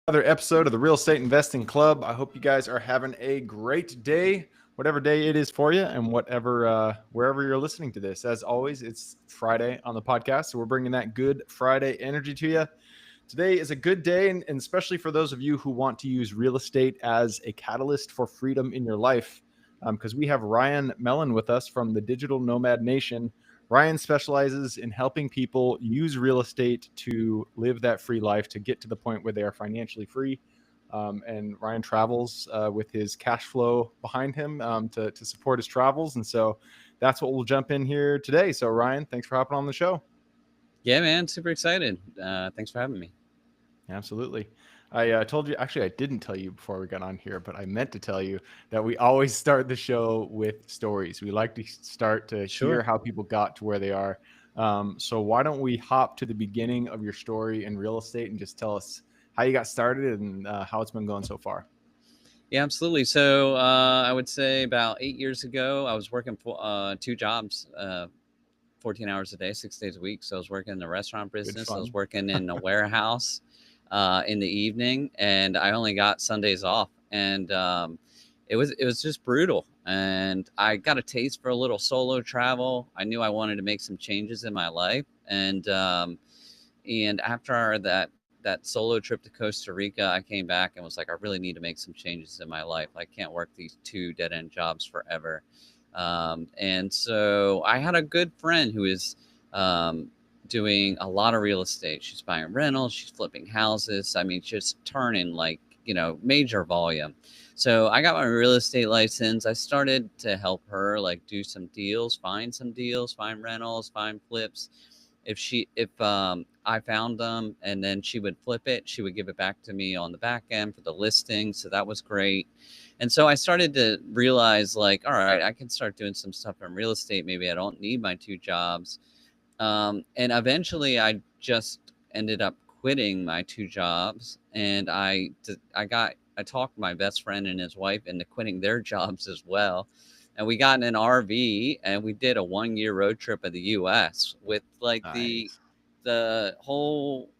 Another episode of the Real Estate Investing Club. I hope you guys are having a great day, whatever day it is for you, and whatever wherever you're listening to this. As always, it's Friday on the podcast, so we're bringing that good Friday energy to you. Today is a good day, and especially for those of you who want to use real estate as a catalyst for freedom in your life, because we have Ryan Mellon with us from the Digital Nomad Nation. Ryan specializes in helping people use real estate to live that free life, to get to the point where they are financially free. And Ryan travels with his cash flow behind him to support his travels. And so that's what we'll jump in here today. So Ryan, thanks for hopping on the show. Yeah, man, super excited. Thanks for having me. Absolutely. I told you, actually, I didn't tell you before we got on here, but I meant to tell you that we always start the show with stories. We like to start to hear Sure. how people got to where they are. So why don't we hop to the beginning of your story in real estate and just tell us how you got started and how it's been going so far? Yeah, absolutely. So I would say about 8 years ago, I was working for two jobs, 14 hours a day, 6 days a week. So I was working in the restaurant Good business. I was fun. working in a warehouse in the evening, and I only got Sundays off. And it was just brutal. And I got a taste for a little solo travel. I knew I wanted to make some changes in my life, and after that solo trip to Costa Rica, I came back and was like, I really need to make some changes in my life. I can't work these two dead end jobs forever. And so I had a good friend who is doing a lot of real estate. She's buying rentals, she's flipping houses. I mean, just turning like, major volume. So I got my real estate license. I started to help her like do some deals, find rentals, find flips. If I found them and then she would flip it, she would give it back to me on the back end for the listing. So that was great. And so I started to realize like, all right, I can start doing some stuff in real estate. Maybe I don't need my two jobs. And eventually I just ended up quitting my two jobs, and I talked my best friend and his wife into quitting their jobs as well. And we got in an RV and we did a 1 year road trip of the US with like the Nice. the whole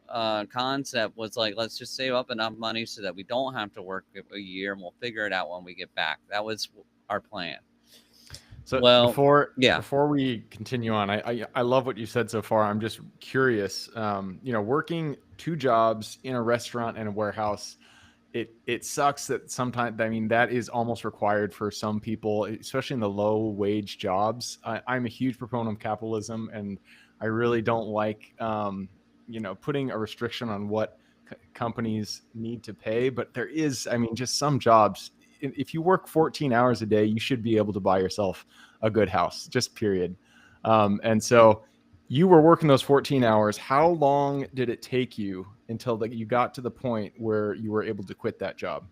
concept was like, let's just save up enough money so that we don't have to work a year, and we'll figure it out when we get back. That was our plan. So Well, before yeah. before we continue on, I love what you said so far. I'm just curious. Working two jobs in a restaurant and a warehouse, it sucks that sometimes, I mean, that is almost required for some people, especially in the low wage jobs. I'm a huge proponent of capitalism, and I really don't like putting a restriction on what companies need to pay. But there is, I mean, just some jobs, if you work 14 hours a day, you should be able to buy yourself a good house, just period. And so you were working those 14 hours. How long did it take you until you got to the point where you were able to quit that job?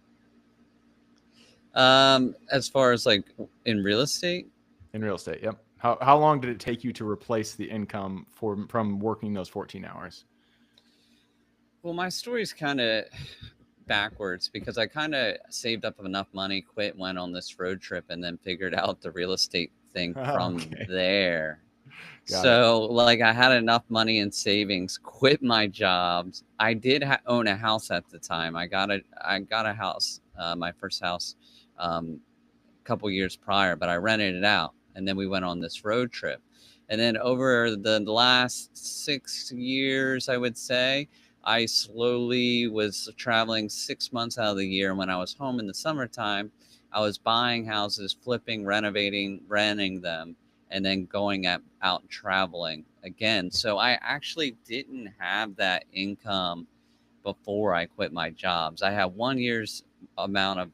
As far as like in real estate, In real estate? Yep. How long did it take you to replace the income from working those 14 hours? well, my story's kind of backwards because I kind of saved up enough money, quit, went on this road trip, and then figured out the real estate thing from Okay. there. Got it. So, like, I had enough money in savings, quit my jobs. I did own a house at the time. I got a house, my first house, a couple years prior, but I rented it out, and then we went on this road trip. And then over the last 6 years, I would say, I slowly was traveling 6 months out of the year. When I was home in the summertime, I was buying houses, flipping, renovating, renting them, and then going out and traveling again. So I actually didn't have that income before I quit my jobs. I had 1 year's amount of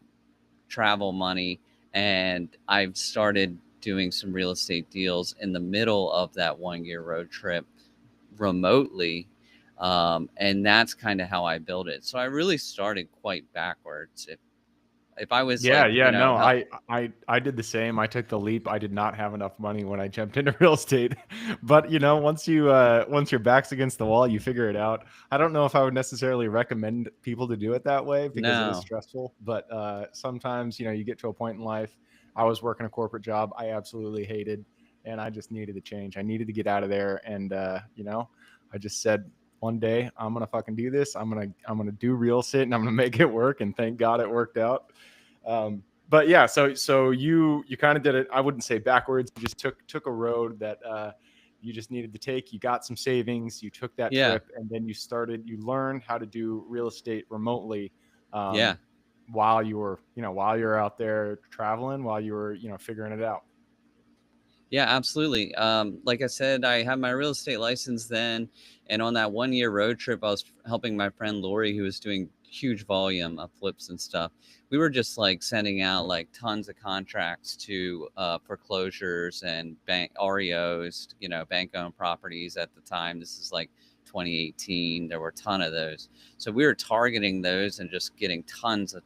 travel money, and I've started doing some real estate deals in the middle of that 1 year road trip remotely. And that's kind of how I built it. So I really started quite backwards. If I was Yeah, like, yeah, no, I did the same. I took the leap. I did not have enough money when I jumped into real estate. But, once your back's against the wall, you figure it out. I don't know if I would necessarily recommend people to do it that way because it is no, stressful, but sometimes, you get to a point in life. I was working a corporate job I absolutely hated, and I just needed a change. I needed to get out of there, and I just said, one day I'm gonna fucking do this. I'm gonna do real estate and I'm gonna make it work. And thank God it worked out. But yeah, so you kind of did it. I wouldn't say backwards. You just took a road that you just needed to take. You got some savings. You took that Yeah. trip, and then you learned how to do real estate remotely. Yeah. While you were, while you're out there traveling, while you were, figuring it out. Yeah, absolutely. Like I said, I had my real estate license then, and on that 1 year road trip, I was helping my friend Lori, who was doing huge volume of flips and stuff. We were just like sending out like tons of contracts to foreclosures and bank REOs, bank owned properties at the time. This is like 2018. There were a ton of those. So we were targeting those and just getting tons of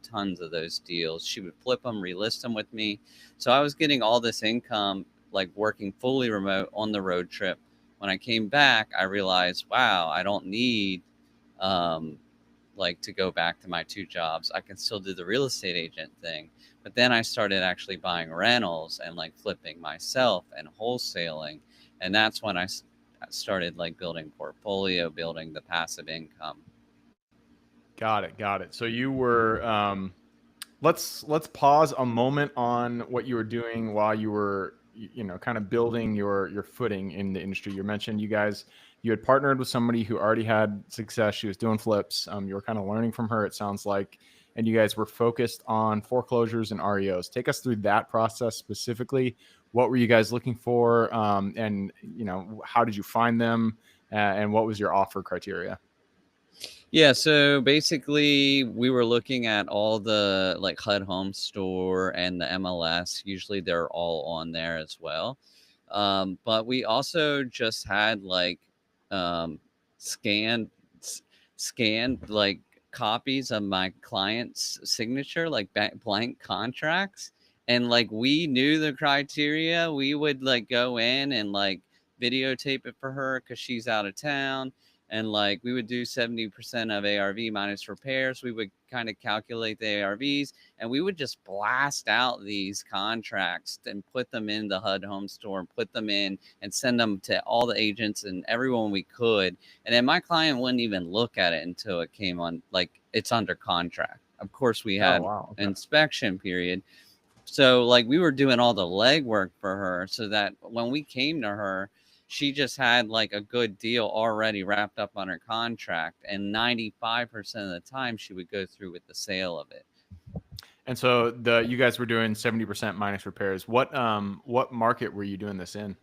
those deals. She would flip them, relist them with me. So I was getting all this income, like working fully remote on the road trip. When I came back, I realized, wow, I don't need um, like to go back to my two jobs. I can still do the real estate agent thing. But then I started actually buying rentals and like flipping myself and wholesaling. And that's when I started like building portfolio, building the passive income. Got it. So you were let's pause a moment on what you were doing while you were kind of building your footing in the industry. You mentioned you had partnered with somebody who already had success. She was doing flips. You were kind of learning from her, it sounds like, and you guys were focused on foreclosures and REOs. Take us through that process specifically. What were you guys looking for, and how did you find them, and what was your offer criteria? Yeah, so basically we were looking at all the like HUD Home Store and the MLS. Usually they're all on there as well. But we also just had like um, scanned scanned like copies of my client's signature, like blank contracts. And like we knew the criteria. We would like go in and like videotape it for her because she's out of town, and like we would do 70% of ARV minus repairs. We would kind of calculate the ARVs, and we would just blast out these contracts and put them in the HUD Home Store and put them in and send them to all the agents and everyone we could. And then my client wouldn't even look at it until it came on, like it's under contract. Of course, we Oh, had wow. Okay. inspection period. So like we were doing all the legwork for her so that when we came to her, she just had like a good deal already wrapped up on her contract, and 95% of the time she would go through with the sale of it. And so you guys were doing 70% minus repairs. What market were you doing this in?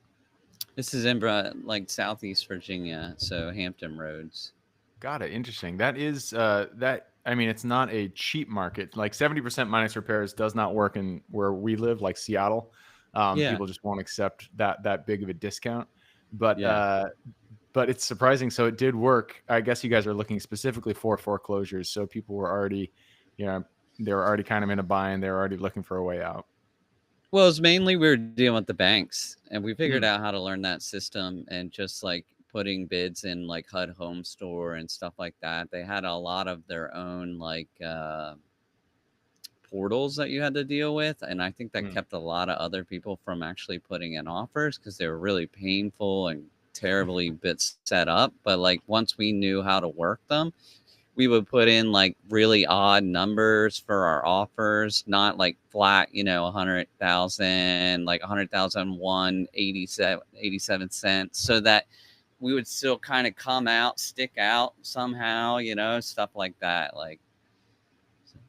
This is in like Southeast Virginia, so Hampton Roads. Got it. Interesting. That is that I mean, it's not a cheap market. Like 70% minus repairs does not work in where we live, like Seattle. Yeah, People just won't accept that big of a discount. But yeah. but it's surprising. So it did work. I guess you guys are looking specifically for foreclosures. So people were already, they were already kind of in a bind. They were already looking for a way out. Well, it's mainly we were dealing with the banks, and we figured Mm, out how to learn that system and just like putting bids in like HUD Home Store and stuff like that. They had a lot of their own like portals that you had to deal with, and I think that mm. kept a lot of other people from actually putting in offers because they were really painful and terribly bit set up. But like once we knew how to work them, we would put in like really odd numbers for our offers, not like flat, 100,000, like 100,001, 87 cents, so that we would still kind of come out, stick out somehow, stuff like that. Like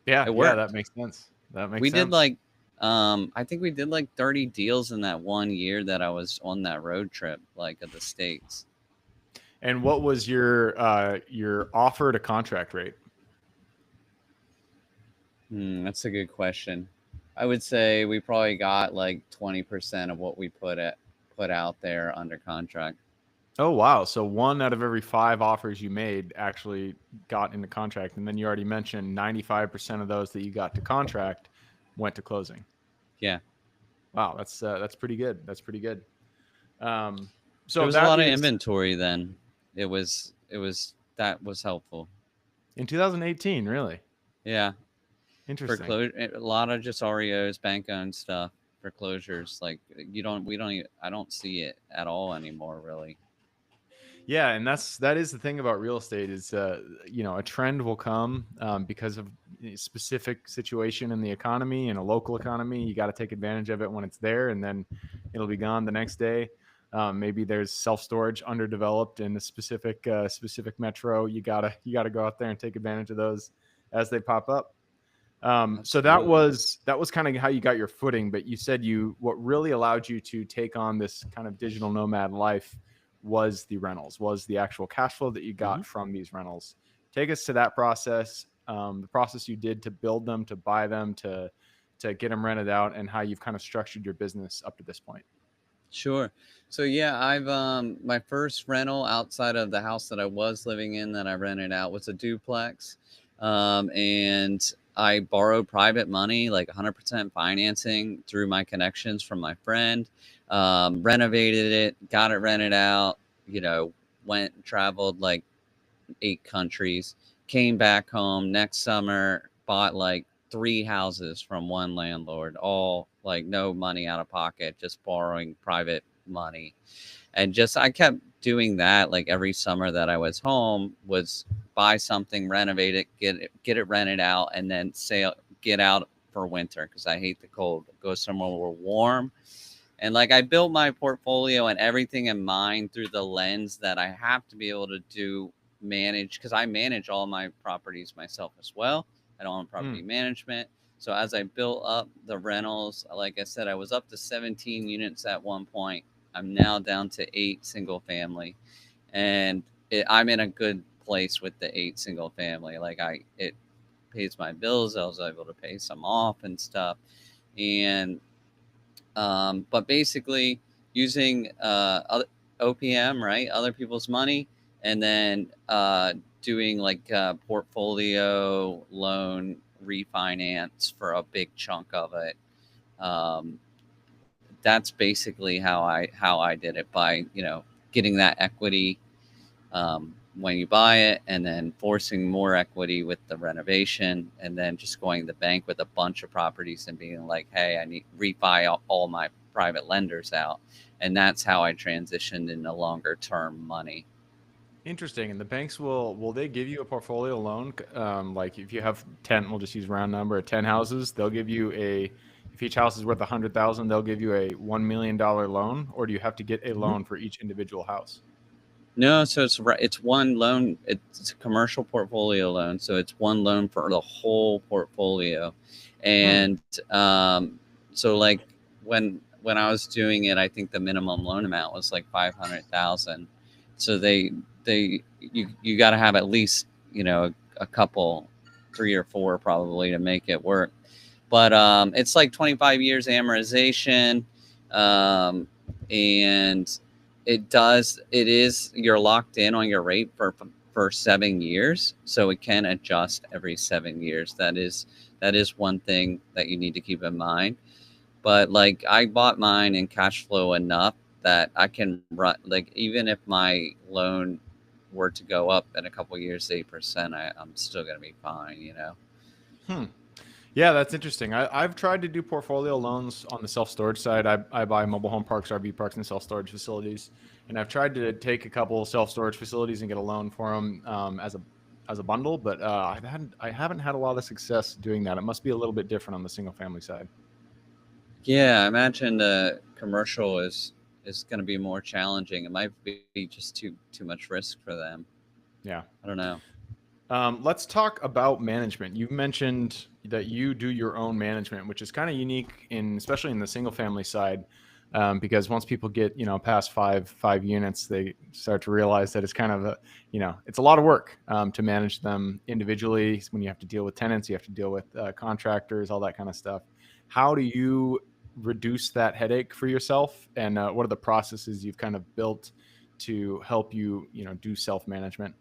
Yeah, it yeah, that worked. makes sense. That makes We did sense. like, I think we did like 30 deals in that 1 year that I was on that road trip, like of the States. And what was your offer to contract rate? That's a good question. I would say we probably got like 20% of what we put out there under contract. Oh, wow. So one out of every five offers you made actually got into contract. And then you already mentioned 95% of those that you got to contract went to closing. Yeah. Wow, that's pretty good. That's pretty good. Um, There so was a that lot of is inventory then. That was helpful. in 2018, really Yeah. interesting. Foreclosure, a lot of just REOs, bank owned stuff, foreclosures. Like we don't even, I don't see it at all anymore, really. Yeah, and that is the thing about real estate is a trend will come because of a specific situation in the economy and a local economy. You got to take advantage of it when it's there, and then it'll be gone the next day. Maybe there's self storage underdeveloped in a specific metro. You gotta go out there and take advantage of those as they pop up. So that Absolutely. was kind of how you got your footing, but you said what really allowed you to take on this kind of digital nomad life was the rentals, was the actual cash flow that you Hmm. got from these rentals. Take us to that process, the process you did to build them, to buy them, to get them rented out, and how you've kind of structured your business up to this point. Sure. So yeah, I've my first rental outside of the house that I was living in that I rented out was a duplex. And I borrowed private money, like 100% financing through my connections from my friend. Renovated it, got it rented out, you know, went and traveled like 8 countries, came back home next summer, bought like 3 houses from one landlord, all like no money out of pocket, just borrowing private money. And just I kept doing that like every summer that I was home was buy something, renovate it, get it rented out, and then sail get out for winter because I hate the cold. Go somewhere where warm. And like I built my portfolio and everything in mind through the lens that I have to be able to do manage because I manage all my properties myself as well. I don't own property Mm. management. So as I built up the rentals, like I said, I was up to 17 units at one point. I'm now down to 8 single family, and I'm in a good place with the 8 single family. Like it pays my bills. I was able to pay some off and stuff, and but basically using OPM, right? Other people's money, and then doing like portfolio loan refinance for a big chunk of it. Um, that's basically how I did it by getting that equity when you buy it, and then forcing more equity with the renovation, and then just going to the bank with a bunch of properties and being like, hey, I need refi all my private lenders out. And that's how I transitioned into longer term money. Interesting. And the banks will they give you a portfolio loan? Like if you have 10, we'll just use round number, 10 houses, they'll give you if each house is worth 100,000, they'll give you a $1 million loan, or do you have to get a Mhm. loan for each individual house? No, so it's one loan. It's a commercial portfolio loan, so it's one loan for the whole portfolio. Hmm. And so like when I was doing it, I think the minimum loan amount was like 500,000. So you got to have at least a couple, 3 or 4 probably to make it work. But it's like 25 years amortization, um, and you're locked in on your rate for 7 years, so it can adjust every 7 years. That is one thing that you need to keep in mind. But like I bought mine in cash flow enough that I can run, like even if my loan were to go up in a couple years 8%, I'm still gonna be fine. Hmm. Yeah, that's interesting. I've tried to do portfolio loans on the self storage side. I buy mobile home parks, RV parks, and self storage facilities, and I've tried to take a couple self storage facilities and get a loan for them as a bundle. But I haven't had a lot of success doing that. It must be a little bit different on the single family side. Yeah, I imagine the commercial is going to be more challenging. It might be just too much risk for them. Yeah. I don't know. Let's talk about management. You mentioned that you do your own management, which is kind of unique especially in the single family side, because once people get past five units, they start to realize that it's kind of it's a lot of work to manage them individually. When you have to deal with tenants, you have to deal with contractors, all that kind of stuff. How do you reduce that headache for yourself, and what are the processes you've kind of built to help you do self management?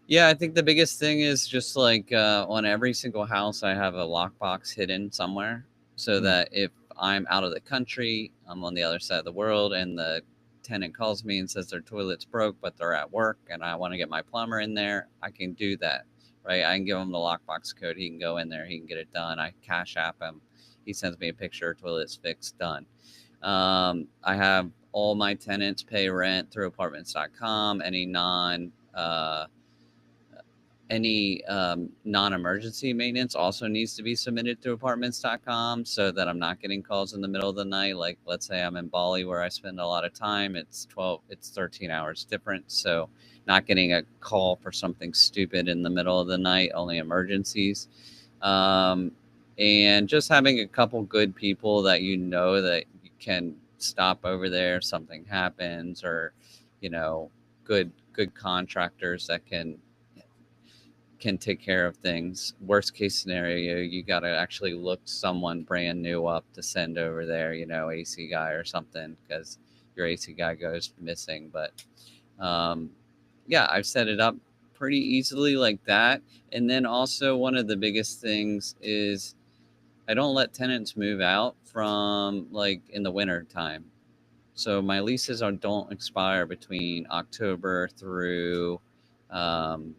Yeah, I think the biggest thing is just like on every single house, I have a lockbox hidden somewhere so that if I'm out of the country, I'm on the other side of the world, and the tenant calls me and says their toilet's broke, but they're at work, and I want to get my plumber in there, I can do that, right? I can give him the lockbox code. He can go in there, he can get it done. I cash app him. He sends me a picture, toilet's fixed, done. I have all my tenants pay rent through apartments.com. Any non-emergency maintenance also needs to be submitted through apartments.com so that I'm not getting calls in the middle of the night. Like, let's say I'm in Bali where I spend a lot of time. It's 13 hours different. So not getting a call for something stupid in the middle of the night, only emergencies. Um, and just having a couple good people that that you can stop over there if something happens, or good contractors that can take care of things. Worst case scenario, you got to actually look someone brand new up to send over there, AC guy or something, because your AC guy goes missing. But um, yeah, I've set it up pretty easily like that. And then also, one of the biggest things is I don't let tenants move out from like in the winter time. So my leases don't expire between October through um,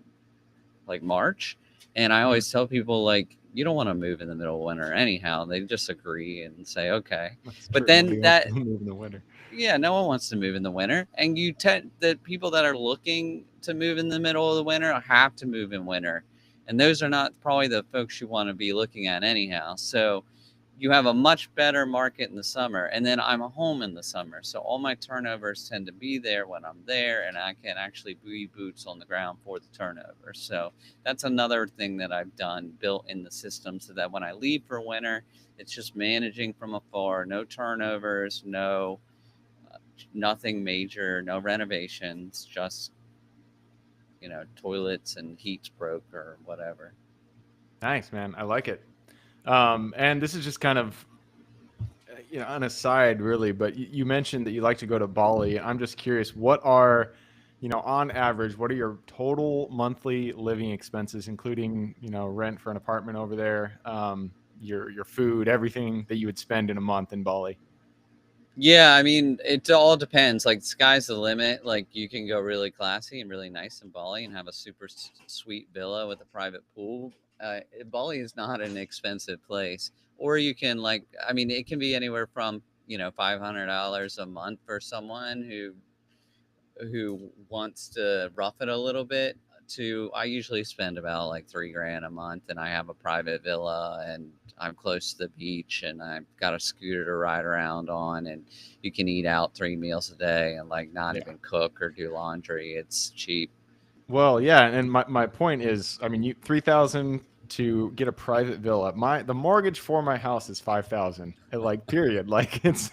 like March. And I Mm, always tell people, like, you don't want to move in the middle of winter anyhow. They just agree and say, okay. that's But true. then Nobody wants to that, move in the winter. yeah, no one wants to move in the winter. And the people that are looking to move in the middle of the winter have to move in winter. And those are not probably the folks you want to be looking at anyhow. So you have a much better market in the summer. And then I'm home in the summer. So all my turnovers tend to be there when I'm there, and I can actually be boots on the ground for the turnover. So that's another thing that I've done, built in the system, so that when I leave for winter, it's just managing from afar, no turnovers, nothing major, no renovations, just toilets and heats broke or whatever. Nice, man. I like it. And this is just kind of on a side, really, but you mentioned that you like to go to Bali. I'm just curious, what are, on average, what are your total monthly living expenses, including, rent for an apartment over there, your food, everything that you would spend in a month in Bali? Yeah, I mean, it all depends. Like, sky's the limit. Like, you can go really classy and really nice in Bali and have a super sweet villa with a private pool. Bali is not an expensive place. Or you can, like, I mean, it can be anywhere from $500 a month for someone who wants to rough it a little bit, to I usually spend about like 3 grand a month, and I have a private villa, and I'm close to the beach, and I've got a scooter to ride around on, and you can eat out 3 meals a day and like not Yeah. even cook or do laundry. It's cheap. Well, yeah, and my point is, I mean, 3,000 to get a private villa. The mortgage for my house is 5,000. Like, period. Like, it's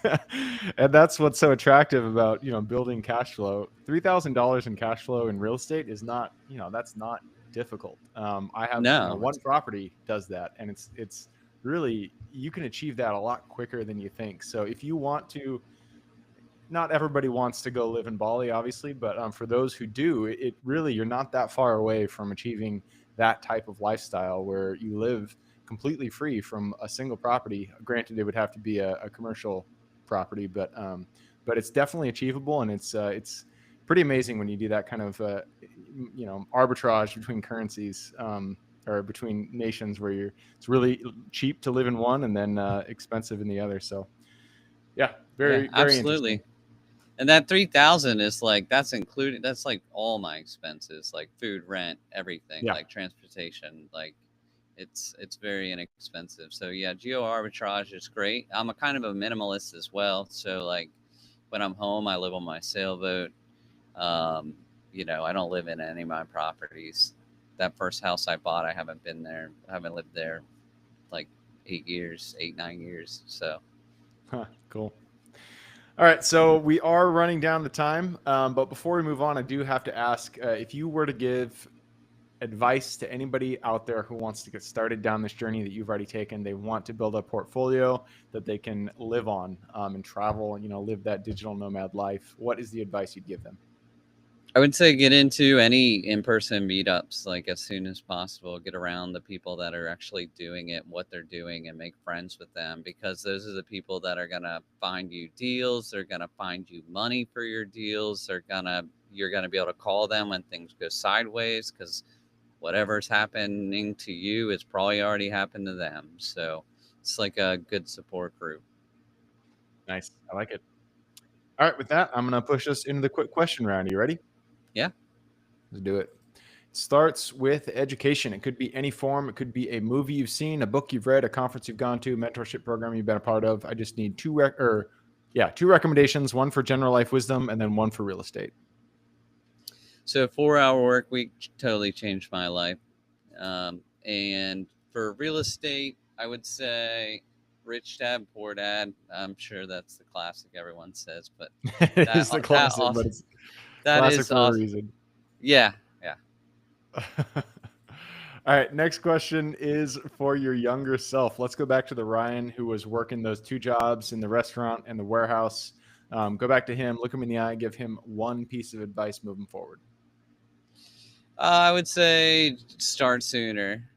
and that's what's so attractive about, building cash flow. $3,000 in cash flow in real estate is not, that's not difficult. I have, No, one property does that, and it's really, you can achieve that a lot quicker than you think. So if you want to, not everybody wants to go live in Bali, obviously, but for those who do, it really, you're not that far away from achieving that type of lifestyle where you live completely free from a single property. Granted, it would have to be a commercial property, but it's definitely achievable, and it's pretty amazing when you do that kind of arbitrage between currencies. Or between nations where it's really cheap to live in one and then expensive in the other. So yeah, yeah, very, very interesting. absolutely. And that 3,000 is like, that's included. That's like all my expenses, like food, rent, everything, Yeah. like transportation. Like, it's very inexpensive. So yeah, geo arbitrage is great. I'm a kind of a minimalist as well. So like, when I'm home, I live on my sailboat. Um, I don't live in any of my properties. That first house I bought, I haven't been there. I haven't lived there like 8 years, 8, 9 years. So Huh, cool. All right, so we are running down the time, but before we move on, I do have to ask if you were to give advice to anybody out there who wants to get started down this journey that you've already taken. They want to build a portfolio that they can live on and travel, live that digital nomad life. What is the advice you'd give them? I would say get into any in-person meetups like as soon as possible. Get around the people that are actually doing it, what they're doing, and make friends with them, because those are the people that are gonna find you deals. They're gonna find you money for your deals. You're gonna be able to call them when things go sideways, because whatever's happening to you, it's probably already happened to them. So it's like a good support group. Nice. I like it. All right, with that, I'm going to push us into the quick question round. You ready? Yeah. Let's do it. Starts with education. It could be any form. It could be a movie you've seen, a book you've read, a conference you've gone to, mentorship program you've been a part of. I just need two recommendations, one for general life wisdom and then one for real estate. So 4 hour work week totally changed my life. And for real estate, I would say Rich Dad Poor Dad. I'm sure that's the classic everyone says, but It that is the that classic, but also it's that classic is for a awesome. reason. Yeah, yeah. All right, next question is for your younger self. Let's go back to the Ryan who was working those two jobs in the restaurant and the warehouse. Go back to him, look him in the eye, give him one piece of advice moving forward. I would say start sooner.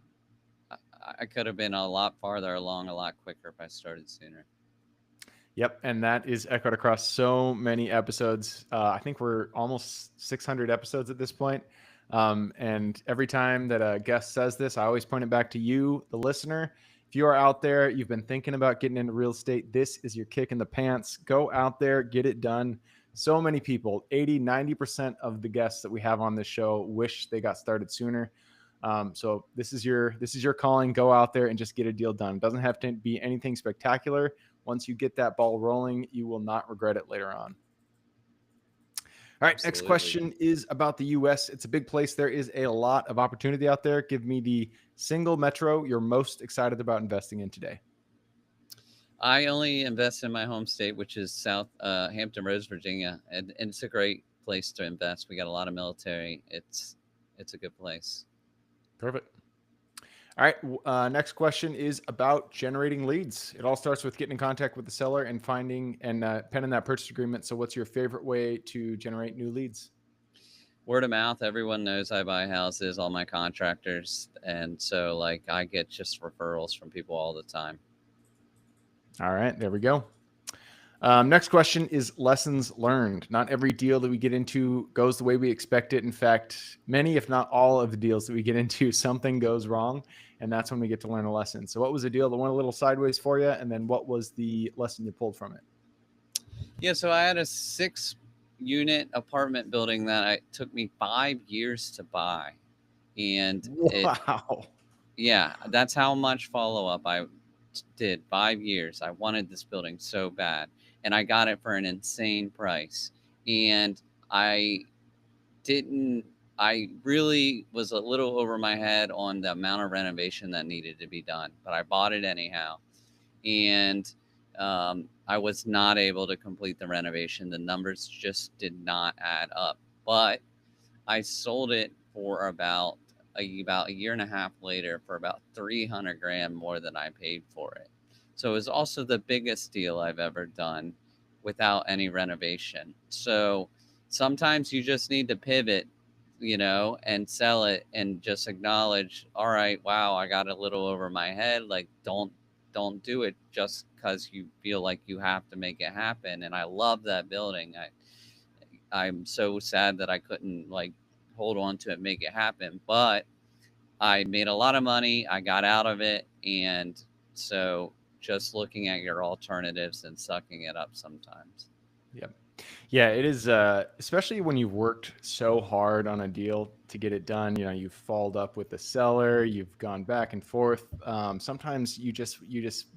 I could have been a lot farther along a lot quicker if I started sooner. Yep, and that is echoed across so many episodes. I think we're almost 600 episodes at this point. And every time that a guest says this, I always point it back to you, the listener. If you are out there, you've been thinking about getting into real estate, this is your kick in the pants. Go out there, get it done. So many people, 80, 90% of the guests that we have on this show wish they got started sooner. So this is your calling. Go out there and just get a deal done. It doesn't have to be anything spectacular. Once you get that ball rolling, you will not regret it later on. All right, next Absolutely. question is about the US. It's a big place. There is a lot of opportunity out there. Give me the single metro you're most excited about investing in today. I only invest in my home state, which is South Hampton Roads, Virginia, and it's a great place to invest. We got a lot of military. It's a good place. Perfect. All right. Next question is about generating leads. It all starts with getting in contact with the seller and finding and penning that purchase agreement. So, what's your favorite way to generate new leads? Word of mouth. Everyone knows I buy houses, all my contractors, and so like I get just referrals from people all the time. All right. There we go. Next question is lessons learned. Not every deal that we get into goes the way we expect it. In fact, many, if not all, of the deals that we get into, something goes wrong. And that's when we get to learn a lesson. So, what was a deal that went a little sideways for you? And then what was the lesson you pulled from it? Yeah, so I had a 6 unit apartment building that I took me 5 years to buy, and it Wow. yeah, that's how much follow up I did. 5 years. I wanted this building so bad, and I got it for an insane price. And I didn't. I really was a little over my head on the amount of renovation that needed to be done, but I bought it anyhow. And I was not able to complete the renovation. The numbers just did not add up. But I sold it for about a year and a half later for about 300 grand more than I paid for it. So it was also the biggest deal I've ever done without any renovation. So sometimes you just need to pivot, and sell it and just acknowledge, all right, wow, I got a little over my head. Like don't do it just because you feel like you have to make it happen. And I love that building. I'm so sad that I couldn't like hold on to it, make it happen. But I made a lot of money. I got out of it, and so just looking at your alternatives and sucking it up sometimes. Yep. Yeah, it is, especially when you've worked so hard on a deal to get it done. You've followed up with the seller, you've gone back and forth. Sometimes you just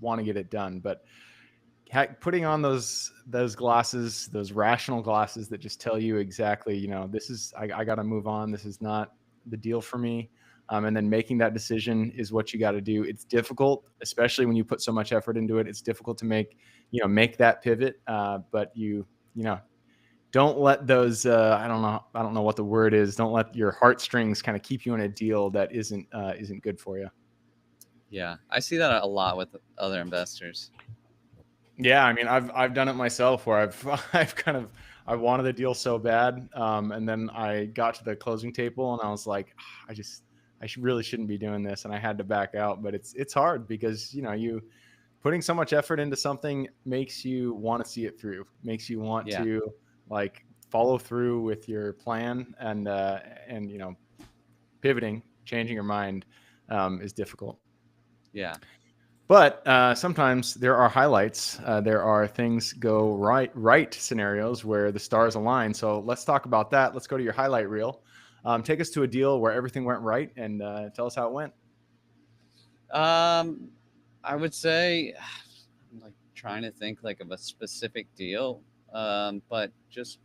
want to get it done, but putting on those glasses, those rational glasses that just tell you exactly, this is I got to move on. This is not the deal for me. And then making that decision is what you got to do. It's difficult, especially when you put so much effort into it. It's difficult to make that pivot. But you know, don't let those I don't know what the word is. Don't let your heartstrings kind of keep you in a deal that isn't good for you. Yeah, I see that a lot with other investors. Yeah, I mean, I've done it myself where I've I've kind of I wanted the deal so bad, and then I got to the closing table and I was like, really shouldn't be doing this, and I had to back out. But it's hard because you putting so much effort into something makes you want to see it through, makes you want Yeah, to like follow through with your plan, and pivoting, changing your mind is difficult. yeah. But sometimes there are highlights. There are things go right scenarios where the stars align. So let's talk about that. Let's go to your highlight reel. Take us to a deal where everything went right and tell us how it went. Um, I would say, I'm like trying to think like of a specific deal, but just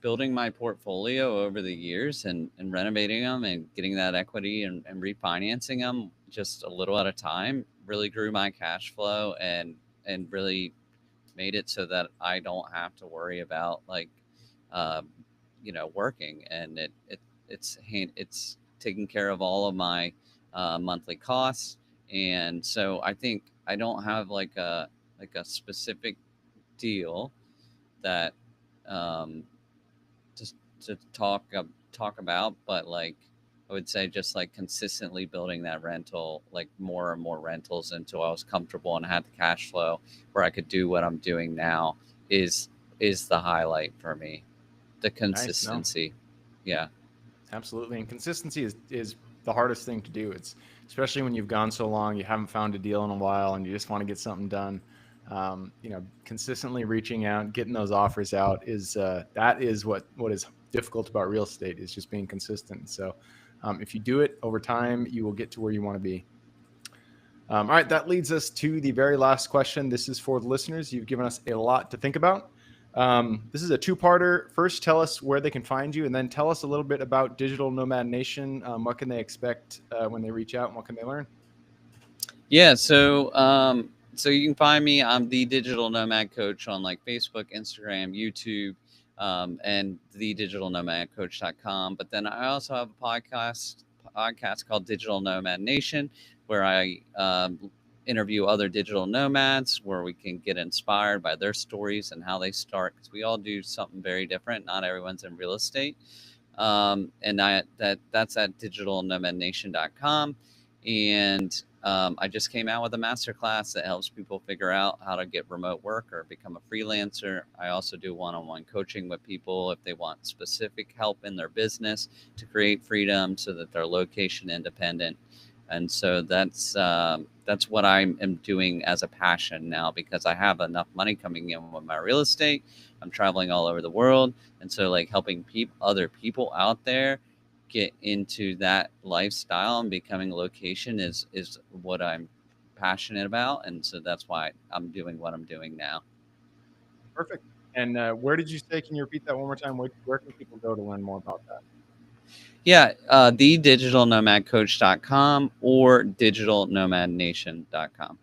building my portfolio over the years and renovating them and getting that equity and refinancing them just a little at a time really grew my cash flow and really made it so that I don't have to worry about like um, working, and it's taking care of all of my monthly costs. And so I think I don't have like a specific deal that um, just to talk about, but like I would say just like consistently building that rental, like more and more rentals until I was comfortable and had the cash flow where I could do what I'm doing now is is the highlight for me. The Nice. No, consistency. Yeah. absolutely. And consistency is the hardest thing to do. It's especially when you've gone so long, you haven't found a deal in a while, and you just want to get something done. Consistently reaching out, getting those offers out is that is what is difficult about real estate is just being consistent. So, if you do it over time, you will get to where you want to be. All right, that leads us to the very last question. This is for the listeners. You've given us a lot to think about. This is a two-parter. First, tell us where they can find you, and then tell us a little bit about Digital Nomad Nation. What can they expect when they reach out, and what can they learn? Yeah, so you can find me. I'm the Digital Nomad Coach on like Facebook, Instagram, YouTube, and thedigitalnomadcoach.com. But then I also have a podcast called Digital Nomad Nation, where I interview other digital nomads, where we can get inspired by their stories and how they start, because we all do something very different. Not everyone's in real estate, and that's at digitalnomadnation.com. And I just came out with a masterclass that helps people figure out how to get remote work or become a freelancer. I also do one-on-one coaching with people if they want specific help in their business to create freedom so that they're location independent. And so that's what I am doing as a passion now, because I have enough money coming in with my real estate. I'm traveling all over the world, and so like helping other people out there get into that lifestyle and becoming location is what I'm passionate about, and so that's why I'm doing what I'm doing now. Perfect. And where did you say? Can you repeat that one more time? Where can people go to learn more about that? Yeah, thedigitalnomadcoach.com or digitalnomadnation.com.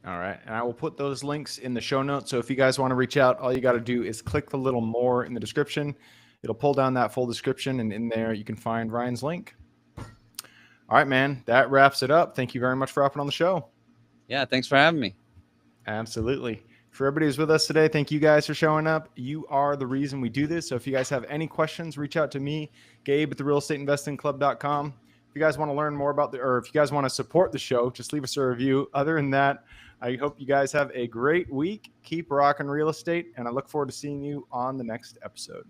All right. And I will put those links in the show notes. So if you guys want to reach out, all you got to do is click the little more in the description. It'll pull down that full description, and in there you can find Ryan's link. All right, man. That wraps it up. Thank you very much for hopping on the show. Yeah, thanks for having me. Absolutely. For everybody who's with us today, thank you guys for showing up. You are the reason we do this. So if you guys have any questions, reach out to me, Gabe at therealestateinvestingclub.com. If you guys want to learn more about or if you guys want to support the show, just leave us a review. Other than that, I hope you guys have a great week. Keep rocking real estate, and I look forward to seeing you on the next episode.